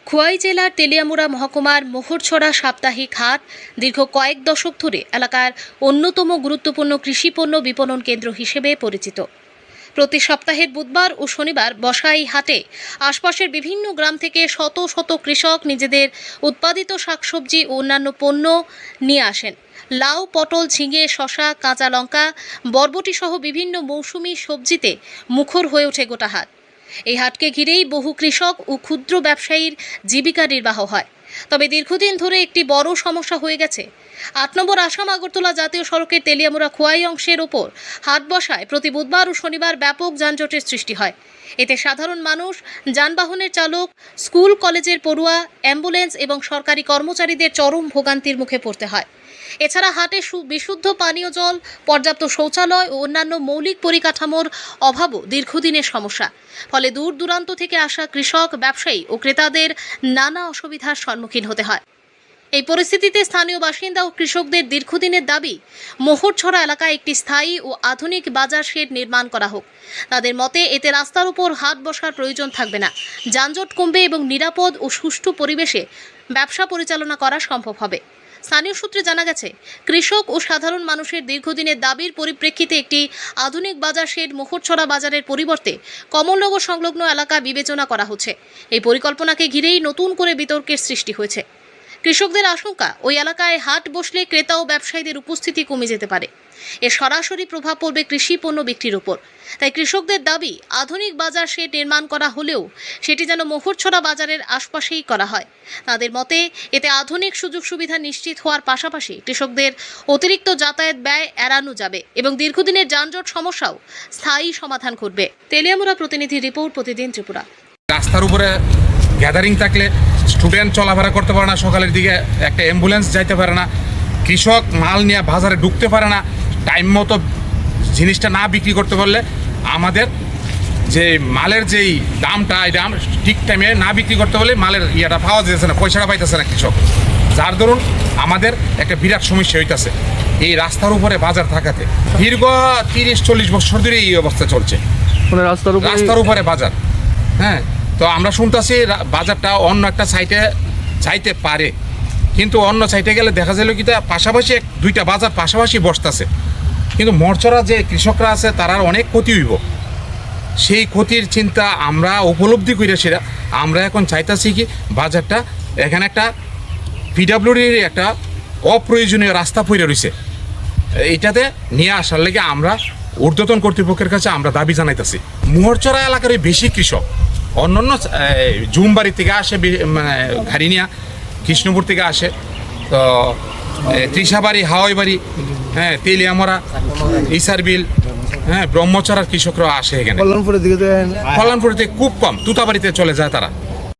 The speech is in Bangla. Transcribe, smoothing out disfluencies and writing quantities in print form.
খোয়াই জেলার তেলিয়ামুড়া মহকুমার মোহরছড়া সাপ্তাহিক হাট দীর্ঘ কয়েক দশক ধরে এলাকার অন্যতম গুরুত্বপূর্ণ কৃষিপণ্য বিপণন কেন্দ্র হিসেবে পরিচিত। প্রতি সপ্তাহের বুধবার ও শনিবার বসা এই হাটে আশপাশের বিভিন্ন গ্রাম থেকে শত শত কৃষক নিজেদের উৎপাদিত শাকসবজি ও অন্যান্য পণ্য নিয়ে আসেন। লাউ, পটল, ঝিঙে, শসা, কাঁচা লঙ্কা, বরবটি সহ বিভিন্ন মৌসুমি সবজিতে মুখর হয়ে ওঠে গোটা হাট। এই হাটকে ঘিরেই বহু কৃষক ও ক্ষুদ্র ব্যবসায়ীর জীবিকা নির্বাহ হয়। তবে দীর্ঘদিন ধরে একটি বড় সমস্যা হয়ে গেছে। ৮ নম্বর আসাম আগরতলা জাতীয় সড়কের তেলিয়ামুড়া খোয়াই অংশের ওপর হাট বসায় প্রতি বুধবার ও শনিবার ব্যাপক যানজটের সৃষ্টি হয়। এতে সাধারণ মানুষ, যানবাহনের চালক, স্কুল কলেজের পড়ুয়া, অ্যাম্বুলেন্স এবং সরকারি কর্মচারীদের চরম ভোগান্তির মুখে পড়তে হয়। এছাড়া হাটে বিশুদ্ধ পানীয় জল, পর্যাপ্ত শৌচালয় ও অন্যান্য মৌলিক পরিকাঠামোর অভাবও দীর্ঘদিনের সমস্যা। ফলে দূর দূরান্ত থেকে আসা কৃষক, ব্যবসায়ী ও ক্রেতাদের নানা অসুবিধার সম্মুখীন হতে হয়। এই পরিস্থিতিতে স্থানীয় বাসিন্দা ও কৃষকদের দীর্ঘদিনের দাবি মোহরছড়া এলাকায় একটি স্থায়ী ও আধুনিক বাজার শেড নির্মাণ করা হোক। তাদের মতে এতে রাস্তার উপর হাট বসার প্রয়োজন থাকবে না, যানজট কমবে এবং নিরাপদ ও সুষ্ঠু পরিবেশে ব্যবসা পরিচালনা করা সম্ভব হবে। স্থানীয় সূত্রে জানা গেছে, কৃষক ও সাধারণ মানুষের দীর্ঘদিনের দাবির পরিপ্রেক্ষিতে একটি আধুনিক বাজার শেড মোহরছড়া বাজারের পরিবর্তে কমলনগর সংলগ্ন এলাকা বিবেচনা করা হচ্ছে। এই পরিকল্পনাকে ঘিরেই নতুন করে বিতর্কের সৃষ্টি হয়েছে। কৃষকদের আশঙ্কা, ওই এলাকায় হাট বসলে ক্রেতা ও ব্যবসায়ীদের উপস্থিতি কমে যেতে পারে। এর সরাসরি প্রভাব পড়বে কৃষি পণ্য বিক্রির উপর। তাই কৃষকদের দাবি, আধুনিক বাজার শেড নির্মাণ করা হলেও সেটি যেন মোহরছড়া বাজারের আশপাশেই করা হয়। তাদের মতে এতে আধুনিক সুযোগ সুবিধা নিশ্চিত হওয়ার পাশাপাশি কৃষকদের অতিরিক্ত যাতায়াত ব্যয় এড়ানো যাবে এবং দীর্ঘদিনের যানজট সমস্যাও স্থায়ী সমাধান ঘটবে। তেলিয়ামুড়া প্রতিনিধি রিপোর্ট, প্রতিদিন ত্রিপুরা। রাস্তার উপরে গ্যাদারিং থাকলে স্টুডেন্ট চলাফেরা করতে পারে না, সকালের দিকে একটা অ্যাম্বুলেন্স যাইতে পারে না, কৃষক মাল নিয়ে বাজারে ঢুকতে পারে না। টাইম মতো জিনিসটা না বিক্রি করতে পারলে আমাদের যে মালের যেই দামটা, এই দাম ঠিক টাইমে না বিক্রি করতে পারলে মালের ইয়েটা পাওয়া যাচ্ছে না, পয়সাটা পাইতেছে না কৃষক। যার দরুন আমাদের একটা বিরাট সমস্যা হইতেছে এই রাস্তার উপরে বাজার থাকাতে। দীর্ঘ 30-40 বছর ধরে এই অবস্থা চলছে, রাস্তার উপরে বাজার। হ্যাঁ, তো আমরা শুনতেছি বাজারটা অন্য একটা সাইটে যাইতে পারে, কিন্তু অন্য সাইটে গেলে দেখা যায় কি পাশাপাশি দুইটা বাজার পাশাপাশি বসতেছে, কিন্তু মোহরছড়া যে কৃষকরা আছে তারা অনেক ক্ষতি হইব। সেই ক্ষতির চিন্তা আমরা উপলব্ধি করে সেটা আমরা এখন চাইতেছি কি বাজারটা এখানে একটা পিডাব্লিউডির একটা অপ্রয়োজনীয় রাস্তা পড়ে রয়েছে, এইটাতে নিয়ে আসার লেগে আমরা ঊর্ধ্বতন কর্তৃপক্ষের কাছে আমরা দাবি জানাইতেছি। মোহরছড়া এলাকার বেশি কৃষক অন্যান্য জুমবাড়ি থেকে আসে, মানে ঘাড়িনিয়া কৃষ্ণপুর থেকে আসে, তো ত্রিশাবাড়ি, হাওয়াইবাড়ি, হ্যাঁ, তেলিয়ামুড়া, ইসারবিল, হ্যাঁ, ব্রহ্মচড়ার কৃষকরা আসে এখানে। কল্যাণপুরের থেকে খুব কম, তুতাবাড়িতে চলে যায় তারা।